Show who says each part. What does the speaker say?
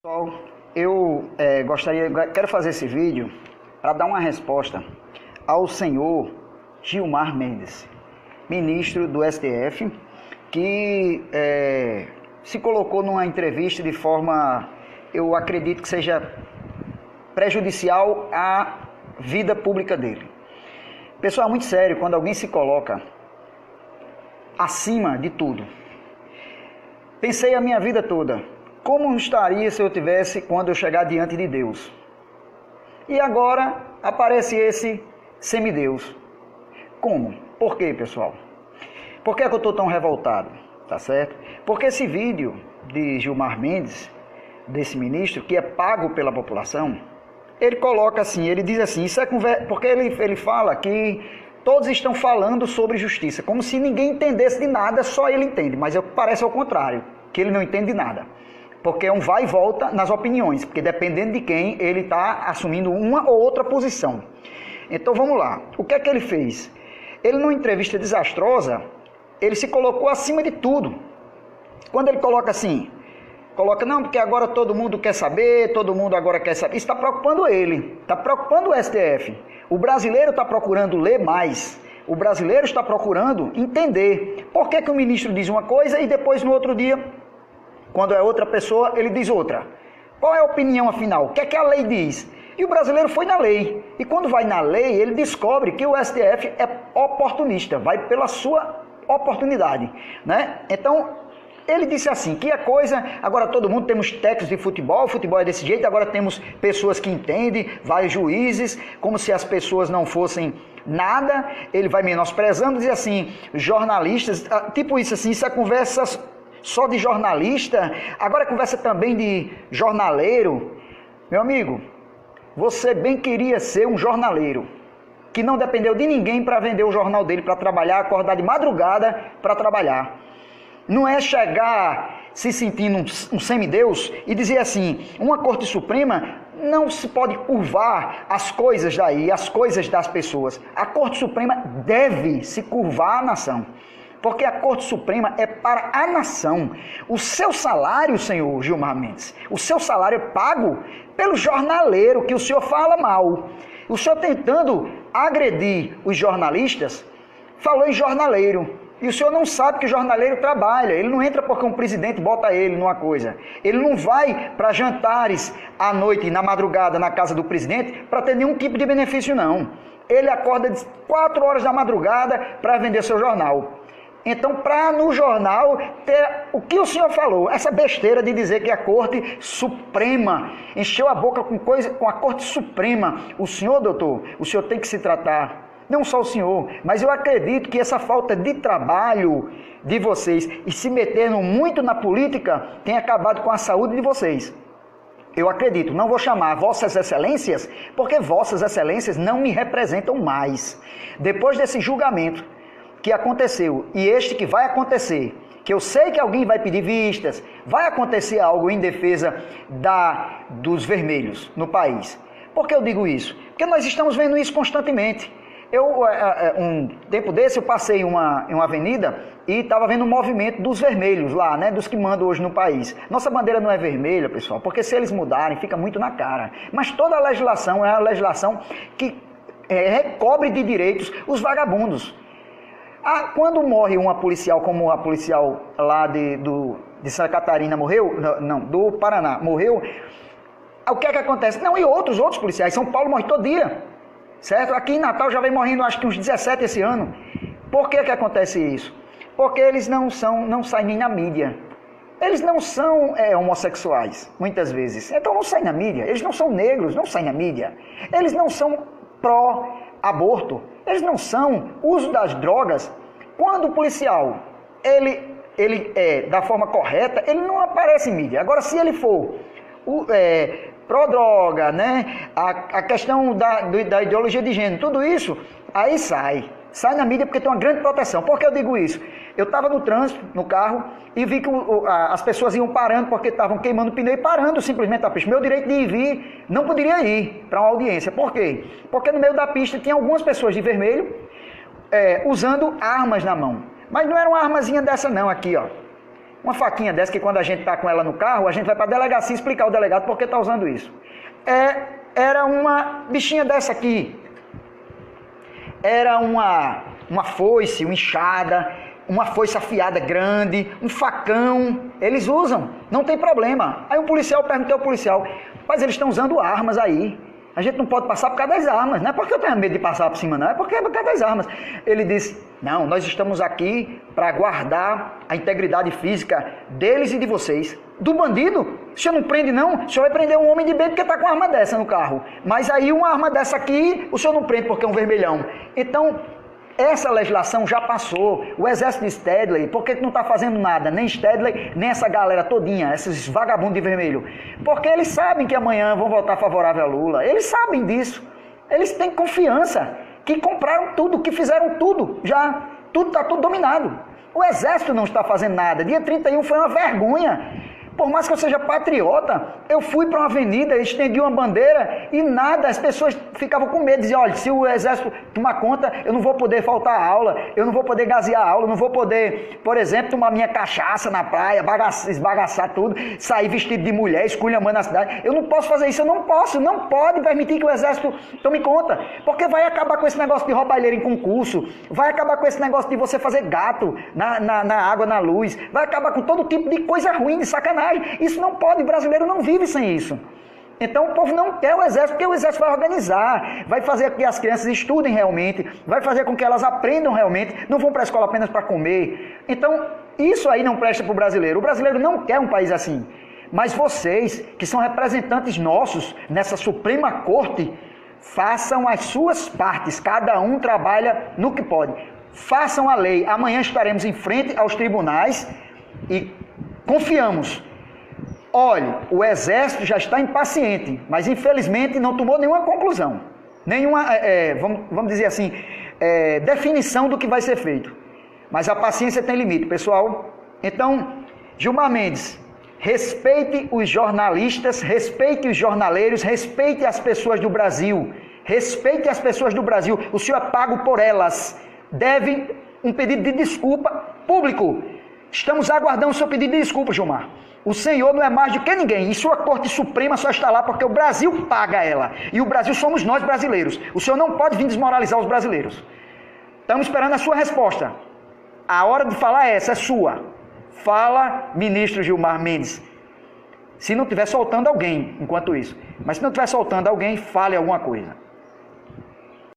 Speaker 1: Pessoal, quero fazer esse vídeo para dar uma resposta ao senhor Gilmar Mendes, ministro do STF, que se colocou numa entrevista de forma, eu acredito que seja prejudicial à vida pública dele. Pessoal, é muito sério quando alguém se coloca acima de tudo. Pensei a minha vida toda, como estaria se eu tivesse quando eu chegar diante de Deus? E agora aparece esse semideus. Como? Por quê, pessoal? Por que é que eu estou tão revoltado? Tá certo? Porque esse vídeo de Gilmar Mendes, desse ministro, que é pago pela população, ele coloca assim, ele diz assim, isso é porque ele fala que todos estão falando sobre justiça, como se ninguém entendesse de nada, só ele entende, mas parece ao contrário, que ele não entende de nada. Porque é um vai e volta nas opiniões, porque dependendo de quem, ele está assumindo uma ou outra posição. Então vamos lá, o que é que ele fez? Ele, numa entrevista desastrosa, ele se colocou acima de tudo. Quando ele coloca assim, não, porque agora todo mundo quer saber, todo mundo agora quer saber, isso está preocupando ele, está preocupando o STF. O brasileiro está procurando ler mais, o brasileiro está procurando entender por que o ministro diz uma coisa e depois no outro dia, quando é outra pessoa, ele diz outra. Qual é a opinião afinal? O que é que a lei diz? E o brasileiro foi na lei. E quando vai na lei, ele descobre que o STF é oportunista, vai pela sua oportunidade, né? Então, ele disse assim, que a coisa, agora todo mundo temos técnicos de futebol, o futebol é desse jeito, agora temos pessoas que entendem, vários juízes, como se as pessoas não fossem nada, ele vai menosprezando, diz assim, jornalistas, tipo isso assim, isso é conversa só de jornalista, agora é conversa também de jornaleiro. Meu amigo, você bem queria ser um jornaleiro, que não dependeu de ninguém para vender o jornal dele, para trabalhar, acordar de madrugada para trabalhar. Não é chegar se sentindo um semideus e dizer assim, uma Corte Suprema não se pode curvar as coisas daí, as coisas das pessoas. A Corte Suprema deve se curvar à nação, porque a Corte Suprema é para a nação. O seu salário, senhor Gilmar Mendes, o seu salário é pago pelo jornaleiro que o senhor fala mal. O senhor tentando agredir os jornalistas, falou em jornaleiro. E o senhor não sabe que o jornaleiro trabalha, ele não entra porque um presidente bota ele numa coisa. Ele não vai para jantares à noite, na madrugada, na casa do presidente, para ter nenhum tipo de benefício, não. Ele acorda de 4 horas da madrugada para vender seu jornal. Então, para no jornal ter o que o senhor falou, essa besteira de dizer que a Corte Suprema encheu a boca com a Corte Suprema. O senhor, doutor, o senhor tem que se tratar. Não só o senhor, mas eu acredito que essa falta de trabalho de vocês e se metendo muito na política tem acabado com a saúde de vocês. Eu acredito, não vou chamar vossas excelências, porque vossas excelências não me representam mais. Depois desse julgamento que aconteceu e este que vai acontecer, que eu sei que alguém vai pedir vistas, vai acontecer algo em defesa dos vermelhos no país. Por que eu digo isso? Porque nós estamos vendo isso constantemente. Um tempo desse eu passei em uma avenida e estava vendo um movimento dos vermelhos lá, né, dos que mandam hoje no país. Nossa bandeira não é vermelha, pessoal, porque se eles mudarem fica muito na cara. Mas toda a legislação é a legislação que recobre de direitos os vagabundos. Quando morre uma policial, como a policial lá de Santa Catarina morreu, não, do Paraná morreu, o que é que acontece? Não, e outros policiais, São Paulo morre todo dia. Certo? Aqui em Natal já vem morrendo acho que uns 17 esse ano. Por que acontece isso? Porque eles não saem nem na mídia. Eles não são homossexuais, muitas vezes. Então não saem na mídia. Eles não são negros, não saem na mídia. Eles não são pró-aborto. Eles não são uso das drogas. Quando o policial, ele é da forma correta, ele não aparece em mídia. Agora, se ele for pró-droga, né? A questão da ideologia de gênero, tudo isso, aí sai na mídia porque tem uma grande proteção. Por que eu digo isso? Eu estava no trânsito, no carro, e vi que as pessoas iam parando porque estavam queimando o pneu e parando simplesmente a pista. Meu direito de ir e vir não poderia ir para uma audiência. Por quê? Porque no meio da pista tinha algumas pessoas de vermelho usando armas na mão. Mas não era uma armazinha dessa não, aqui, ó. Uma faquinha dessa que quando a gente está com ela no carro, a gente vai para a delegacia explicar ao delegado por que está usando isso. Era uma bichinha dessa aqui. Era uma foice, uma enxada, uma foice afiada grande, um facão. Eles usam, não tem problema. Aí um policial perguntou ao policial, mas eles estão usando armas aí. A gente não pode passar por causa das armas. Não é porque eu tenho medo de passar por cima, não. É porque é por causa das armas. Ele disse, não, nós estamos aqui para guardar a integridade física deles e de vocês. Do bandido? O senhor não prende, não? O senhor vai prender um homem de bem porque está com uma arma dessa no carro. Mas aí uma arma dessa aqui, o senhor não prende porque é um vermelhão. Então, essa legislação já passou. O exército de Stedley, por que não está fazendo nada? Nem Stedley, nem essa galera todinha, esses vagabundos de vermelho. Porque eles sabem que amanhã vão votar favorável a Lula. Eles sabem disso. Eles têm confiança que compraram tudo, que fizeram tudo. Já tudo está tudo dominado. O exército não está fazendo nada. Dia 31 foi uma vergonha. Por mais que eu seja patriota, eu fui para uma avenida, estendi uma bandeira e nada, as pessoas ficavam com medo, diziam, olha, se o exército tomar conta, eu não vou poder faltar a aula, eu não vou poder gasear a aula, eu não vou poder, por exemplo, tomar minha cachaça na praia, esbagaçar tudo, sair vestido de mulher, esculhambando a cidade. Eu não posso fazer isso, eu não posso, não pode permitir que o exército tome conta, porque vai acabar com esse negócio de roubalheira em concurso, vai acabar com esse negócio de você fazer gato na água, na luz, vai acabar com todo tipo de coisa ruim, de sacanagem. Isso não pode, o brasileiro não vive sem isso. Então o povo não quer o exército, porque o exército vai organizar, vai fazer com que as crianças estudem realmente, vai fazer com que elas aprendam realmente, não vão para a escola apenas para comer. Então isso aí não presta para o brasileiro. O brasileiro não quer um país assim. Mas vocês, que são representantes nossos nessa Suprema Corte, façam as suas partes, cada um trabalha no que pode. Façam a lei. Amanhã estaremos em frente aos tribunais e confiamos. Olha, o exército já está impaciente, mas infelizmente não tomou nenhuma conclusão, nenhuma, vamos dizer assim, definição do que vai ser feito. Mas a paciência tem limite, pessoal. Então, Gilmar Mendes, respeite os jornalistas, respeite os jornaleiros, respeite as pessoas do Brasil, respeite as pessoas do Brasil. O senhor é pago por elas. Deve um pedido de desculpa público. Estamos aguardando o seu pedido de desculpa, Gilmar. O senhor não é mais do que ninguém. E sua Corte Suprema só está lá porque o Brasil paga ela. E o Brasil somos nós brasileiros. O senhor não pode vir desmoralizar os brasileiros. Estamos esperando a sua resposta. A hora de falar é sua. Fala, ministro Gilmar Mendes. Se não estiver soltando alguém enquanto isso. Mas se não estiver soltando alguém, fale alguma coisa.